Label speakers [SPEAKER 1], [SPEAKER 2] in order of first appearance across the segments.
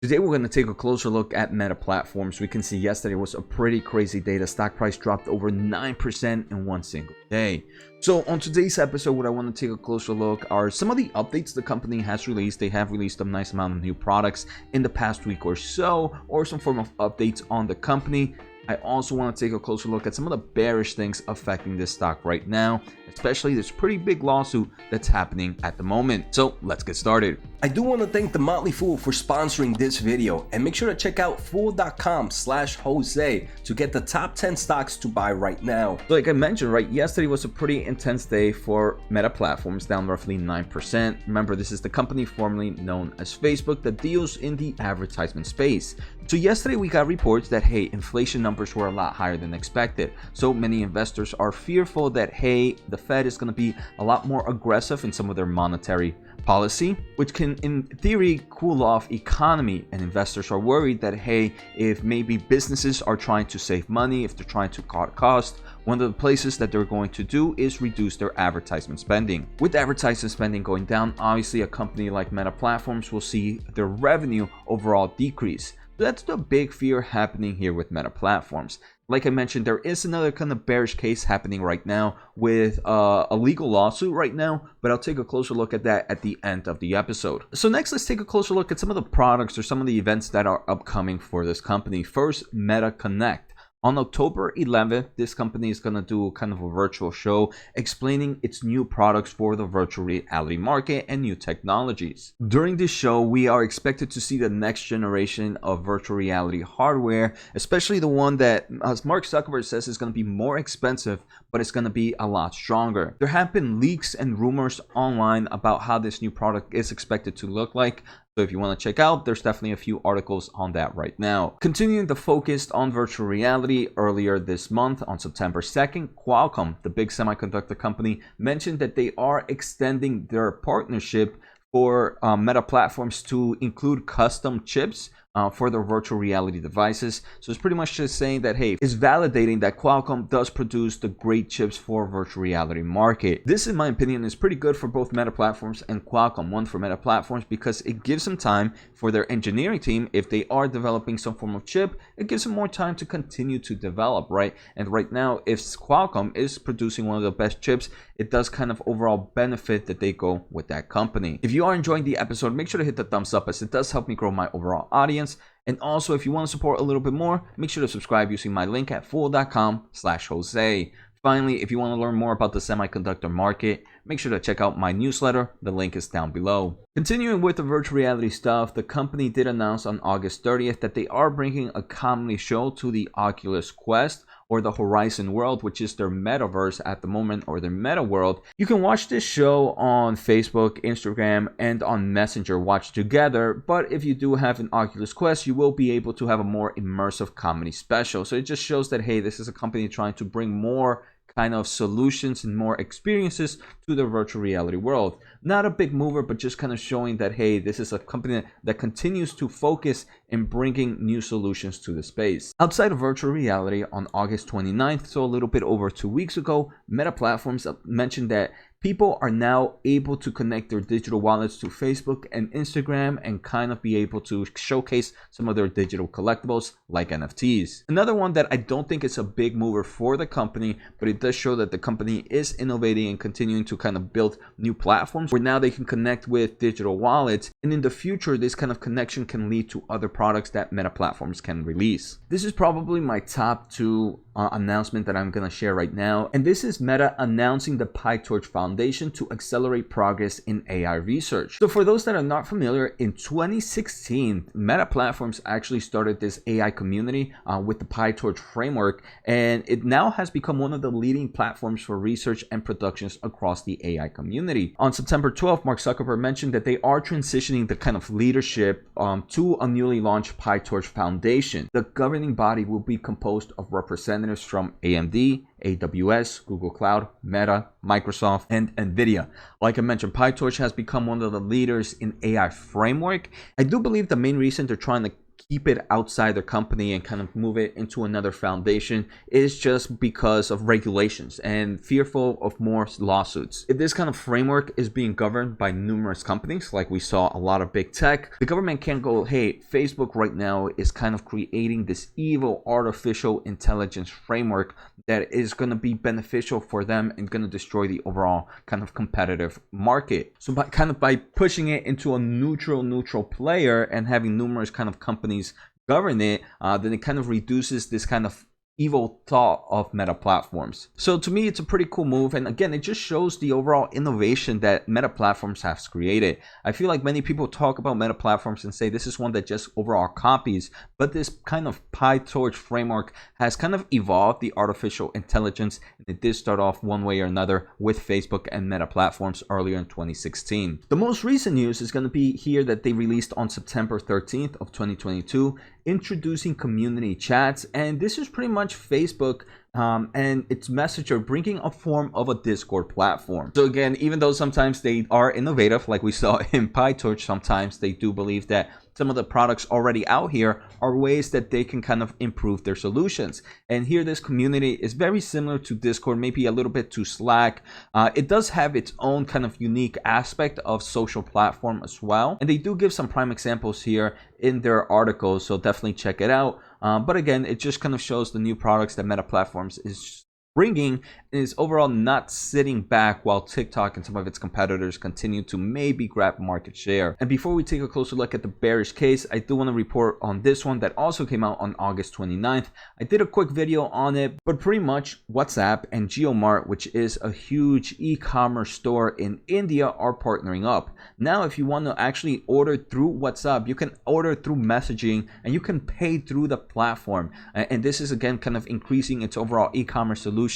[SPEAKER 1] Today we're going to take a closer look at Meta Platforms. We can see yesterday was a pretty crazy day. The stock price dropped over 9% in one single day. So on today's episode, what I want to take a closer look are some of the updates the company has released. They have released a nice amount of new products in the past week or so, or some form of updates on the company. I also want to take a closer look at some of the bearish things affecting this stock right now, especially this pretty big lawsuit that's happening at the moment. So let's get started.
[SPEAKER 2] I do want to thank The Motley Fool for sponsoring this video, and make sure to check out fool.com/Jose to get the top 10 stocks to buy right now.
[SPEAKER 1] Like I mentioned, right, yesterday was a pretty intense day for Meta Platforms, down roughly 9%. Remember, this is the company formerly known as Facebook that deals in the advertisement space. So yesterday we got reports that, hey, inflation numbers were a lot higher than expected. So many investors are fearful that, hey, the Fed is going to be a lot more aggressive in some of their monetary policy, which can in theory cool off economy, and investors are worried that, hey, if maybe businesses are trying to save money, if they're trying to cut costs, one of the places that they're going to do is reduce their advertisement spending. With advertisement spending going down, obviously a company like Meta Platforms will see their revenue overall decrease. So that's the big fear happening here with Meta Platforms. Like I mentioned, there is another kind of bearish case happening right now with a legal lawsuit right now, but I'll take a closer look at that at the end of the episode. So next, let's take a closer look at some of the products or some of the events that are upcoming for this company. First, Meta Connect. On October 11th, this company is going to do kind of a virtual show explaining its new products for the virtual reality market and new technologies. During this show, we are expected to see the next generation of virtual reality hardware, especially the one that, as Mark Zuckerberg says, is going to be more expensive, but it's going to be a lot stronger. There have been leaks and rumors online about how this new product is expected to look like. So if you want to check out, there's definitely a few articles on that right now. Continuing the focus on virtual reality, earlier this month on September 2nd, Qualcomm, the big semiconductor company, mentioned that they are extending their partnership for Meta Platforms to include custom chips for their virtual reality devices. So it's pretty much just saying that, hey, it's validating that Qualcomm does produce the great chips for virtual reality market. This, in my opinion, is pretty good for both Meta Platforms and Qualcomm. One for Meta Platforms because it gives them time for their engineering team. If they are developing some form of chip, it gives them more time to continue to develop, right? And right now, if Qualcomm is producing one of the best chips, it does kind of overall benefit that they go with that company. If you are enjoying the episode, make sure to hit the thumbs up, as it does help me grow my overall audience. And also, if you want to support a little bit more, make sure to subscribe using my link at fool.com/Jose. Finally, if you want to learn more about the semiconductor market, make sure to check out my newsletter. The link is down below. Continuing with the virtual reality stuff, the company did announce on August 30th that they are bringing a comedy show to the Oculus Quest, or the Horizon World, which is their Metaverse at the moment, or their Meta World. You can watch this show on Facebook, Instagram, and on Messenger, watch together. But if you do have an Oculus Quest, you will be able to have a more immersive comedy special. So it just shows that, hey, this is a company trying to bring more kind of solutions and more experiences to the virtual reality world. Not a big mover, but just kind of showing that, hey, this is a company that continues to focus in bringing new solutions to the space. Outside of virtual reality, on August 29th, so a little bit over 2 weeks ago, Meta Platforms mentioned that people are now able to connect their digital wallets to Facebook and Instagram and kind of be able to showcase some of their digital collectibles like NFTs. Another one that I don't think is a big mover for the company, but it does show that the company is innovating and continuing to kind of build new platforms where now they can connect with digital wallets. And in the future, this kind of connection can lead to other products that Meta Platforms can release. This is probably my top two announcement that I'm going to share right now. And this is Meta announcing the PiTorch Foundation to accelerate progress in AI research. So for those that are not familiar, in 2016, Meta Platforms actually started this AI community with the PiTorch framework, and it now has become one of the leading platforms for research and productions across the AI community. On September 12th, Mark Zuckerberg mentioned that they are transitioning the kind of leadership to a newly launched PiTorch Foundation. The governing body will be composed of representatives from AMD, AWS, Google Cloud, Meta, Microsoft, and NVIDIA. Like I mentioned, PiTorch has become one of the leaders in AI framework. I do believe the main reason they're trying to keep it outside their company and kind of move it into another foundation is just because of regulations and fearful of more lawsuits. If this kind of framework is being governed by numerous companies, like we saw a lot of big tech, the government can't go, hey, Facebook right now is kind of creating this evil artificial intelligence framework that is going to be beneficial for them and going to destroy the overall kind of competitive market. So by pushing it into a neutral player and having numerous kind of companies govern it, then it kind of reduces this kind of evil thought of Meta platforms. So to me, it's a pretty cool move, and again, it just shows the overall innovation that Meta platforms have created. I feel like many people talk about Meta platforms and say this is one that just overall copies, but this kind of PiTorch framework has kind of evolved the artificial intelligence, and it did start off one way or another with Facebook and Meta platforms earlier in 2016. The most recent news is going to be here that they released on September 13th of 2022, introducing community chats, and this is pretty much Facebook and its messenger bringing a form of a Discord platform. So again, even though sometimes they are innovative, like we saw in PiTorch, sometimes they do believe that some of the products already out here are ways that they can kind of improve their solutions. And here this community is very similar to Discord, maybe a little bit to Slack. It does have its own kind of unique aspect of social platform as well. And they do give some prime examples here in their articles, so definitely check it out. But again, it just kind of shows the new products that Meta Platforms is bringing is overall not sitting back while TikTok and some of its competitors continue to maybe grab market share. And before we take a closer look at the bearish case, I do want to report on this one that also came out on August 29th. I did a quick video on it, but pretty much WhatsApp and JioMart, which is a huge e-commerce store in India, are partnering up. Now, if you want to actually order through WhatsApp, you can order through messaging and you can pay through the platform. And this is again kind of increasing its overall e-commerce solution.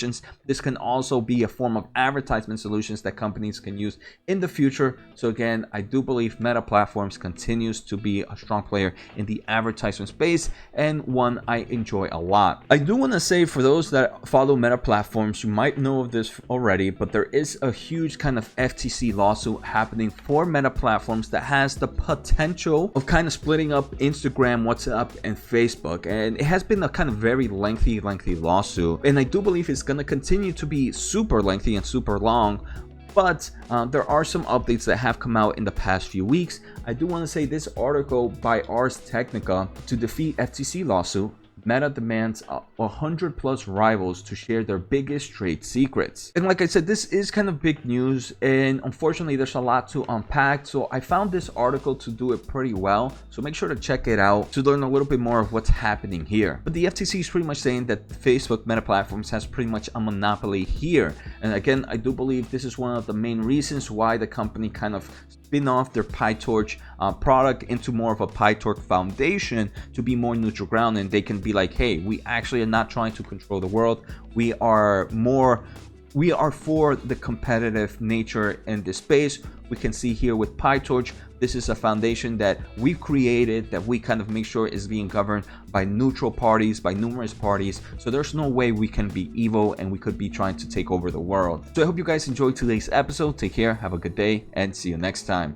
[SPEAKER 1] This can also be a form of advertisement solutions that companies can use in the future. So again, I do believe Meta Platforms continues to be a strong player in the advertisement space and one I enjoy a lot. I do want to say, for those that follow Meta Platforms, you might know of this already, but there is a huge kind of FTC lawsuit happening for Meta Platforms that has the potential of kind of splitting up Instagram, WhatsApp, and Facebook. And it has been a kind of very lengthy lawsuit. And I do believe it's going to continue to be super lengthy and super long, but there are some updates that have come out in the past few weeks. I do want to say this article by Ars Technica: to defeat FTC lawsuit, Meta demands 100 plus rivals to share their biggest trade secrets. And like I said, this is kind of big news, and unfortunately there's a lot to unpack, so I found this article to do it pretty well, so make sure to check it out to learn a little bit more of what's happening here. But the FTC is pretty much saying that Facebook Meta Platforms has pretty much a monopoly here, and again, I do believe this is one of the main reasons why the company kind of spin off their PiTorch product into more of a PiTorch Foundation to be more neutral ground, and they can be like, hey, we actually are not trying to control the world. We are for the competitive nature in this space. We can see here with PiTorch, this is a foundation that we've created that we kind of make sure is being governed by neutral parties, by numerous parties. So there's no way we can be evil and we could be trying to take over the world. So I hope you guys enjoyed today's episode. Take care, have a good day, and see you next time.